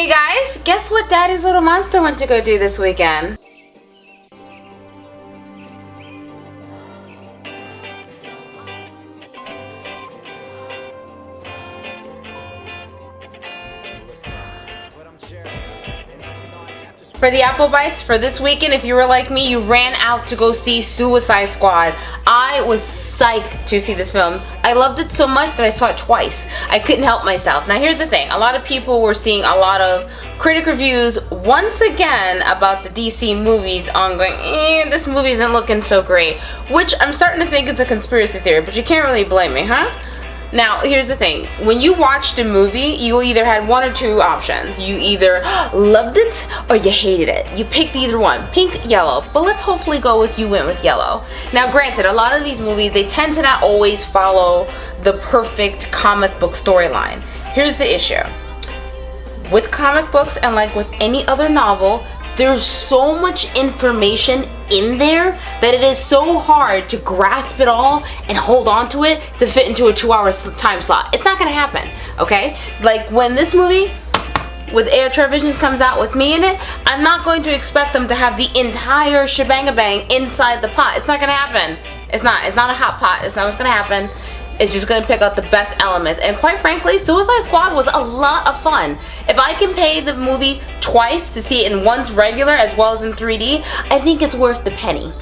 Hey guys, guess what Daddy's little monster went to go do this weekend? For the Apple Bites, for this weekend, if you were like me, you ran out to go see Suicide Squad. I was psyched to see this film. I loved it so much that I saw it twice. I couldn't help myself. Now here's the thing, a lot of people were seeing a lot of critic reviews once again about the DC movies on going, this movie isn't looking so great, which I'm starting to think is a conspiracy theory, but you can't really blame me, huh? Now, here's the thing. When you watched a movie, you either had one or two options. You either loved it or you hated it. You picked either one, pink, yellow. But let's hopefully go with you went with yellow. Now, granted, a lot of these movies, they tend to not always follow the perfect comic book storyline. Here's the issue. With comic books and like with any other novel, there's so much information in there that it is so hard to grasp it all and hold on to it to fit into a 2-hour time slot. It's not gonna happen, okay? Like when this movie with Air Visions comes out with me in it, I'm not going to expect them to have the entire shebang-a-bang inside the pot. It's not gonna happen. It's not a hot pot. It's not what's gonna happen. It's just going to pick out the best elements. And quite frankly, Suicide Squad was a lot of fun. If I can pay the movie twice to see it in once regular as well as in 3D, I think it's worth the penny.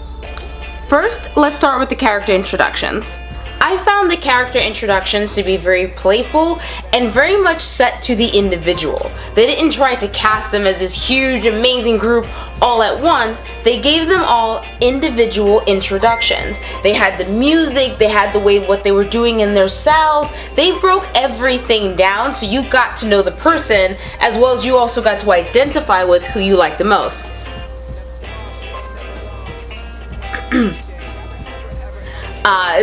First, let's start with the character introductions. I found the character introductions to be very playful and very much set to the individual. They didn't try to cast them as this huge, amazing group all at once. They gave them all individual introductions. They had the music, they had the way what they were doing in their cells. They broke everything down so you got to know the person as well as you also got to identify with who you like the most.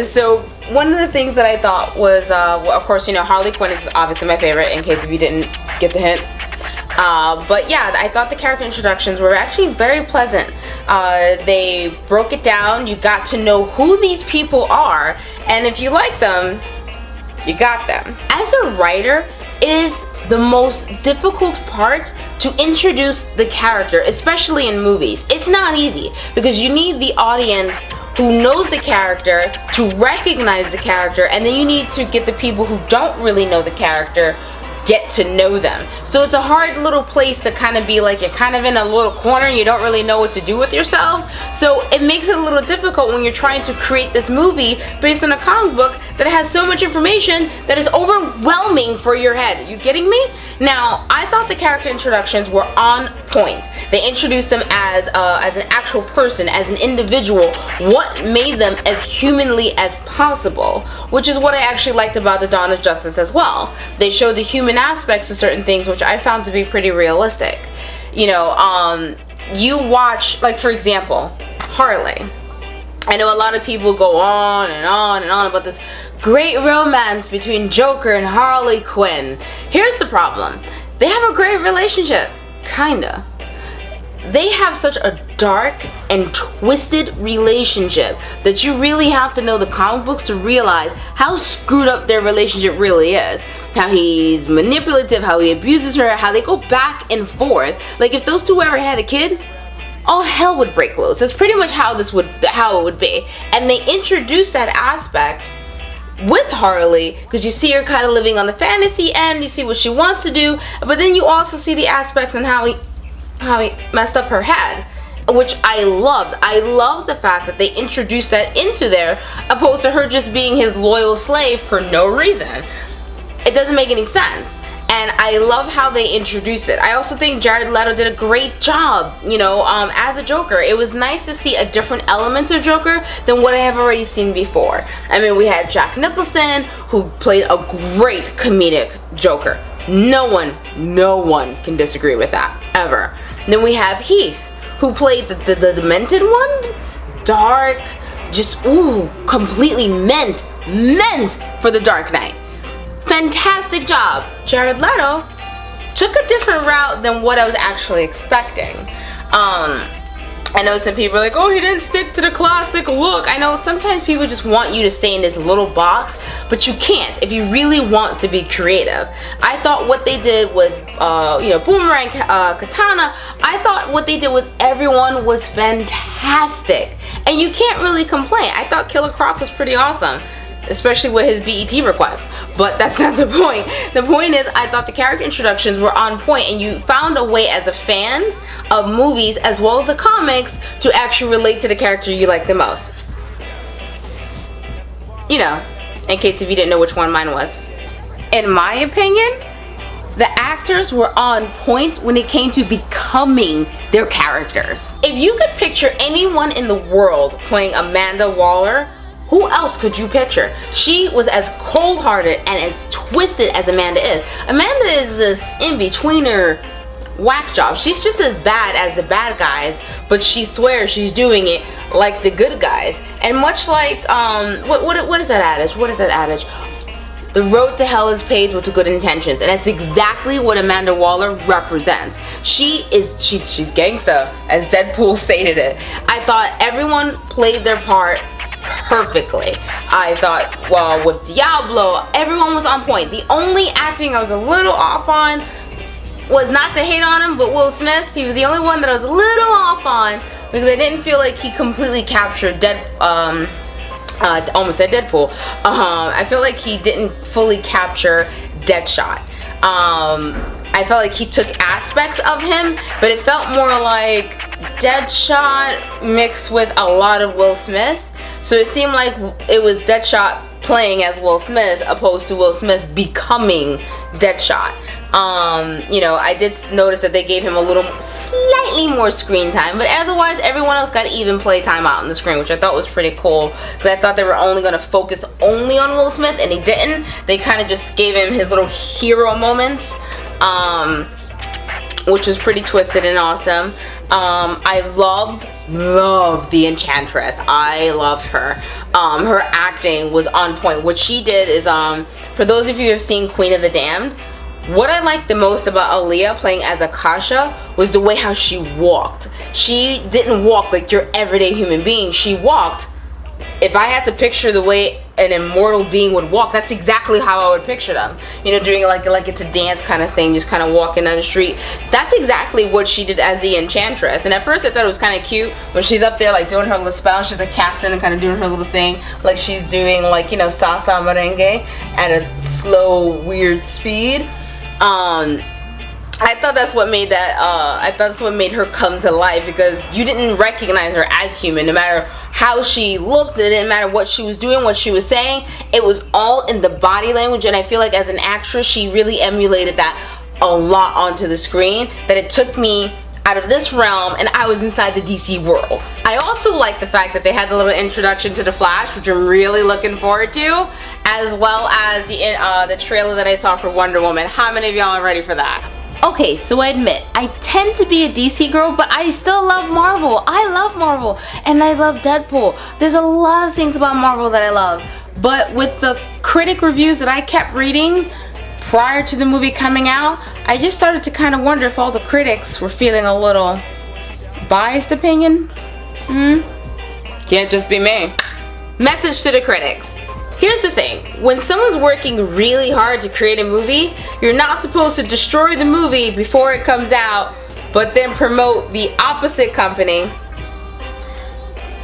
So one of the things that I thought was, well, of course, you know, Harley Quinn is obviously my favorite, in case if you didn't get the hint. But yeah, I thought the character introductions were actually very pleasant. They broke it down. You got to know who these people are, and if you like them, you got them. As a writer, it is the most difficult part to introduce the character, especially in movies. It's not easy because you need the audience who knows the character to recognize the character, and then you need to get the people who don't really know the character get to know them. So it's a hard little place to kind of be like, you're kind of in a little corner, you don't really know what to do with yourselves. So it makes it a little difficult when you're trying to create this movie based on a comic book that has so much information that is overwhelming for your head. You getting me? Now, I thought the character introductions were on point. They introduced them as an actual person, as an individual, what made them as humanly as possible, which is what I actually liked about the Dawn of Justice as well. They showed the human aspects of certain things, which I found to be pretty realistic. You know, you watch, like for example, Harley. I know a lot of people go on and on and on about this great romance between Joker and Harley Quinn. Here's the problem. They have a great relationship. Kinda. They have such a dark and twisted relationship that you really have to know the comic books to realize how screwed up their relationship really is. How he's manipulative, how he abuses her, how they go back and forth. Like if those two ever had a kid, all hell would break loose. That's pretty much how it would be. And they introduced that aspect with Harley because you see her kind of living on the fantasy end, you see what she wants to do, but then you also see the aspects and how he messed up her head, which I loved. I loved the fact that they introduced that into there opposed to her just being his loyal slave for no reason. It doesn't make any sense. And I love how they introduced it. I also think Jared Leto did a great job, you know, as a Joker. It was nice to see a different element of Joker than what I have already seen before. I mean, we had Jack Nicholson, who played a great comedic Joker. No one can disagree with that, ever. Then we have Heath, who played the demented one. Dark, just, ooh, completely meant for the Dark Knight. Fantastic job. Jared Leto took a different route than what I was actually expecting. I know some people are like, oh, he didn't stick to the classic look. I know sometimes people just want you to stay in this little box, but you can't if you really want to be creative. I thought what they did with, Boomerang, Katana, I thought what they did with everyone was fantastic. And you can't really complain. I thought Killer Croc was pretty awesome, especially with his BET request. But that's not the point. The point is, I thought the character introductions were on point, and you found a way as a fan of movies as well as the comics to actually relate to the character you like the most. You know, in case if you didn't know which one mine was. In my opinion, the actors were on point when it came to becoming their characters. If you could picture anyone in the world playing Amanda Waller, who else could you picture? She was as cold-hearted and as twisted as Amanda is. Amanda is this in-betweener whack job. She's just as bad as the bad guys, but she swears she's doing it like the good guys. And much like, what is that adage? What is that adage? The road to hell is paved with good intentions, and that's exactly what Amanda Waller represents. She's gangsta, as Deadpool stated it. I thought everyone played their part perfectly. I thought, well, with Diablo, everyone was on point. The only acting I was a little off on was not to hate on him, but Will Smith. He was the only one that I was a little off on because I didn't feel like he completely captured almost said Deadpool. I feel like he didn't fully capture Deadshot. I felt like he took aspects of him, but it felt more like Deadshot mixed with a lot of Will Smith. So it seemed like it was Deadshot playing as Will Smith opposed to Will Smith becoming Deadshot. I did notice that they gave him a little slightly more screen time, but otherwise everyone else got even play time out on the screen, which I thought was pretty cool because I thought they were only going to focus only on Will Smith, and they didn't. They kind of just gave him his little hero moments, which was pretty twisted and awesome. I loved the Enchantress. I loved her. Her acting was on point. What she did is, for those of you who have seen Queen of the Damned, what I liked the most about Aaliyah playing as Akasha was the way how she walked. She didn't walk like your everyday human being. She walked, if I had to picture the way an immortal being would walk, that's exactly how I would picture them. Doing like it's a dance kind of thing, just kind of walking down the street. That's exactly what she did as the Enchantress. And at first I thought it was kind of cute when she's up there like doing her little spell. She's like casting and kind of doing her little thing, like she's doing salsa merengue at a slow, weird speed. I thought that's what made that. I thought that's what made her come to life, because you didn't recognize her as human, no matter how she looked. It didn't matter what she was doing, what she was saying. It was all in the body language, and I feel like as an actress, she really emulated that a lot onto the screen. That it took me out of this realm, and I was inside the DC world. I also like the fact that they had the little introduction to the Flash, which I'm really looking forward to, as well as the trailer that I saw for Wonder Woman. How many of y'all are ready for that? Okay, so I admit, I tend to be a DC girl, but I still love Marvel. I love Marvel, and I love Deadpool. There's a lot of things about Marvel that I love, but with the critic reviews that I kept reading prior to the movie coming out, I just started to kind of wonder if all the critics were feeling a little biased opinion. Can't just be me. Message to the critics. Here's the thing, when someone's working really hard to create a movie, you're not supposed to destroy the movie before it comes out, but then promote the opposite company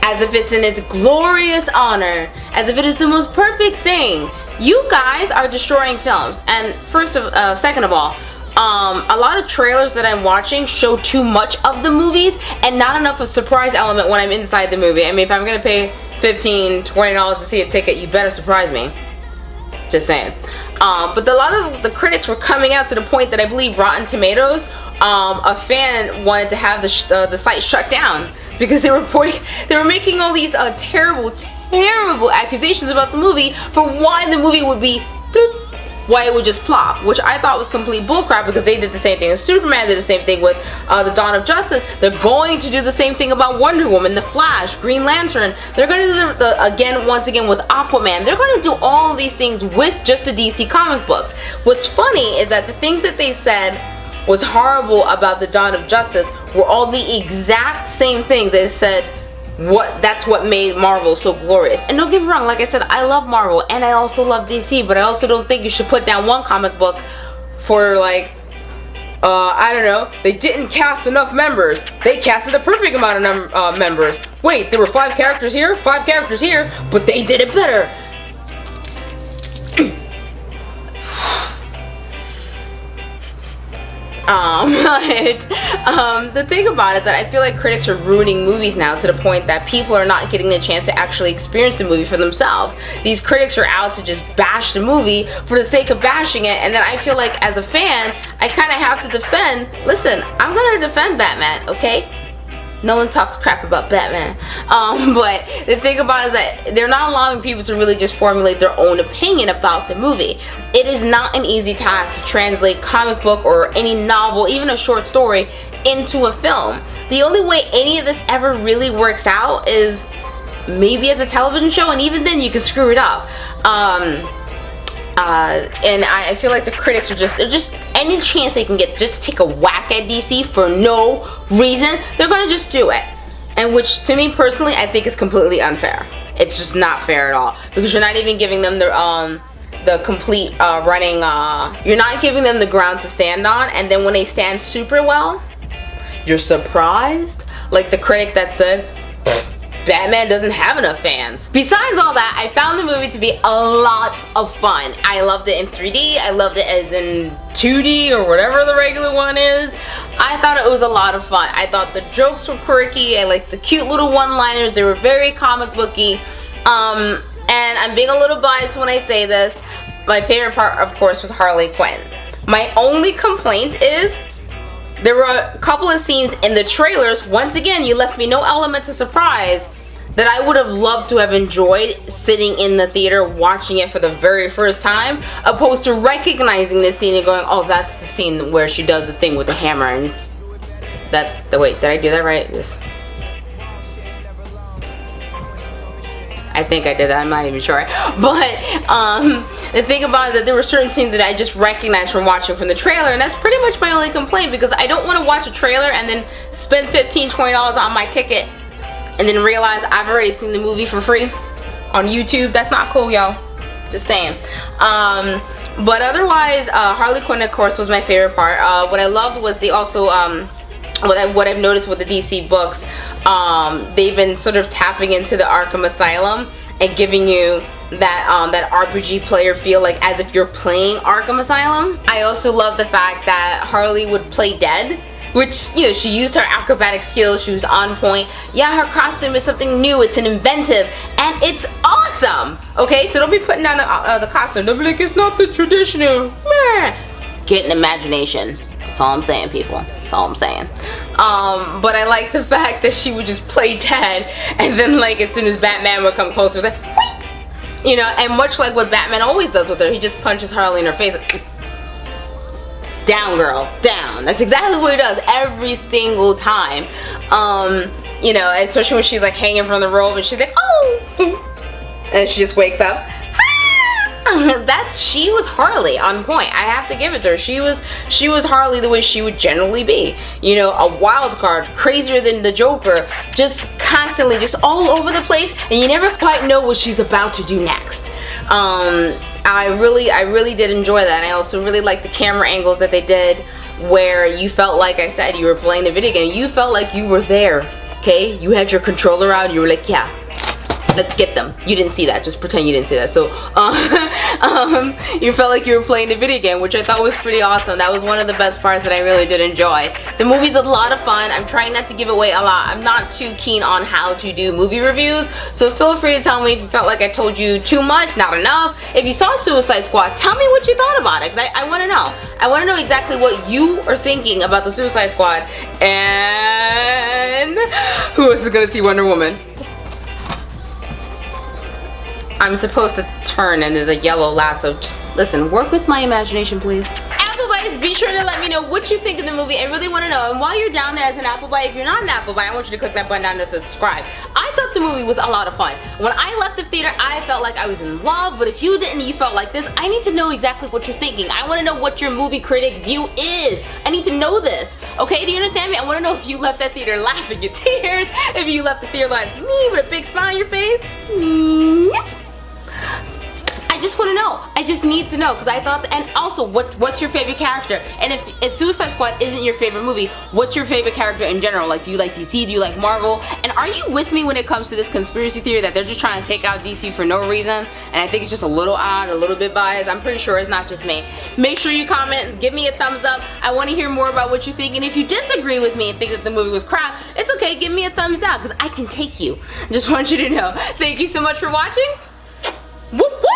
as if it's in its glorious honor, as if it is the most perfect thing. You guys are destroying films. And second of all, a lot of trailers that I'm watching show too much of the movies and not enough of a surprise element when I'm inside the movie. I mean, if I'm gonna pay $15, $20 to see a ticket, you better surprise me. Just saying. But a lot of the critics were coming out to the point that I believe Rotten Tomatoes, a fan wanted to have the site shut down because they were making all these terrible accusations about the movie for why the movie would be bloop, why it would just plop, which I thought was complete bullcrap, because they did the same thing with Superman, did the same thing with the Dawn of Justice. They're going to do the same thing about Wonder Woman, The Flash, Green Lantern. They're going to do once again with Aquaman. They're going to do all of these things with just the DC comic books. What's funny is that the things that they said was horrible about the Dawn of Justice were all the exact same things they said that's what made Marvel so glorious. And don't get me wrong, like I said, I love Marvel and I also love DC, but I also don't think you should put down one comic book for like, I don't know, they didn't cast enough members. They casted a perfect amount of members. Wait, there were 5 characters here, 5 characters here, but they did it better. The thing about it that I feel like critics are ruining movies now to the point that people are not getting the chance to actually experience the movie for themselves. These critics are out to just bash the movie for the sake of bashing it, and then I feel like as a fan, I kind of have to defend. Listen, I'm gonna defend Batman, okay? No one talks crap about Batman. But the thing about it is that they're not allowing people to really just formulate their own opinion about the movie. It is not an easy task to translate comic book or any novel, even a short story, into a film. The only way any of this ever really works out is maybe as a television show, and even then you can screw it up. And I feel like the critics are they're just any chance they can get just take a whack at DC for no reason, they're gonna just do it. And which to me personally, I think is completely unfair. It's just not fair at all, because you're not even giving them the complete running, you're not giving them the ground to stand on, and then when they stand super well, you're surprised. Like the critic that said, Batman doesn't have enough fans. Besides all that, I found the movie to be a lot of fun. I loved it in 3D, I loved it as in 2D or whatever the regular one is. I thought it was a lot of fun. I thought the jokes were quirky, I liked the cute little one-liners, they were very comic booky. And I'm being a little biased when I say this, my favorite part of course was Harley Quinn. My only complaint is there were a couple of scenes in the trailers, once again you left me no element of surprise, that I would have loved to have enjoyed sitting in the theater watching it for the very first time, opposed to recognizing this scene and going, oh, that's the scene where she does the thing with the hammer. And wait, did I do that right? I think I did that, I'm not even sure. But the thing about it is that there were certain scenes that I just recognized from watching from the trailer, and that's pretty much my only complaint, because I don't want to watch a trailer and then spend $15, $20 on my ticket and then realize I've already seen the movie for free on YouTube. That's not cool, y'all. Just saying. But otherwise, Harley Quinn, of course, was my favorite part. What I loved was they also, what I've noticed with the DC books, they've been sort of tapping into the Arkham Asylum and giving you that RPG player feel, like as if you're playing Arkham Asylum. I also love the fact that Harley would play dead, which, you know, she used her acrobatic skills, she was on point. Yeah, her costume is something new, it's an inventive, and it's awesome. Okay, so don't be putting down the costume. Don't be like, it's not the traditional. Get an imagination. That's all I'm saying, people. That's all I'm saying. But I like the fact that she would just play dead, and then like as soon as Batman would come closer, it was like, whee! You know, and much like what Batman always does with her, he just punches Harley in her face. Like, down, girl, down. That's exactly what he does every single time. You know, especially when she's like hanging from the rope and she's like, oh, and she just wakes up. She was Harley on point. I have to give it to her. She was Harley the way she would generally be. You know, a wild card, crazier than the Joker, just constantly, just all over the place, and you never quite know what she's about to do next. I really did enjoy that. And I also really liked the camera angles that they did, where you felt like I said you were playing the video game. You felt like you were there. Okay, you had your controller out. You were like, yeah, let's get them. You didn't see that. Just pretend you didn't see that. So, you felt like you were playing the video game, which I thought was pretty awesome. That was one of the best parts that I really did enjoy. The movie's a lot of fun. I'm trying not to give away a lot. I'm not too keen on how to do movie reviews, so feel free to tell me if you felt like I told you too much, not enough. If you saw Suicide Squad, tell me what you thought about it, because I want to know. I want to know exactly what you are thinking about the Suicide Squad. And who else is going to see Wonder Woman? I'm supposed to turn and there's a yellow lasso. Just, listen, work with my imagination, please. Applebytes, be sure to let me know what you think of the movie. I really want to know. And while you're down there as an Applebite, if you're not an Applebite, I want you to click that button down that says subscribe. I thought the movie was a lot of fun. When I left the theater, I felt like I was in love, but if you didn't, you felt like this, I need to know exactly what you're thinking. I want to know what your movie critic view is. I need to know this. Okay, do you understand me? I want to know if you left that theater laughing your tears, if you left the theater like me with a big smile on your face. I just want to know. I just need to know, because I thought, and also, what's your favorite character? And if Suicide Squad isn't your favorite movie, what's your favorite character in general? Like, do you like DC? Do you like Marvel? And are you with me when it comes to this conspiracy theory that they're just trying to take out DC for no reason? And I think it's just a little odd, a little bit biased. I'm pretty sure it's not just me. Make sure you comment, give me a thumbs up. I want to hear more about what you think. And if you disagree with me and think that the movie was crap, it's okay. Give me a thumbs down, because I can take you. Just want you to know. Thank you so much for watching. Whoop, whoop.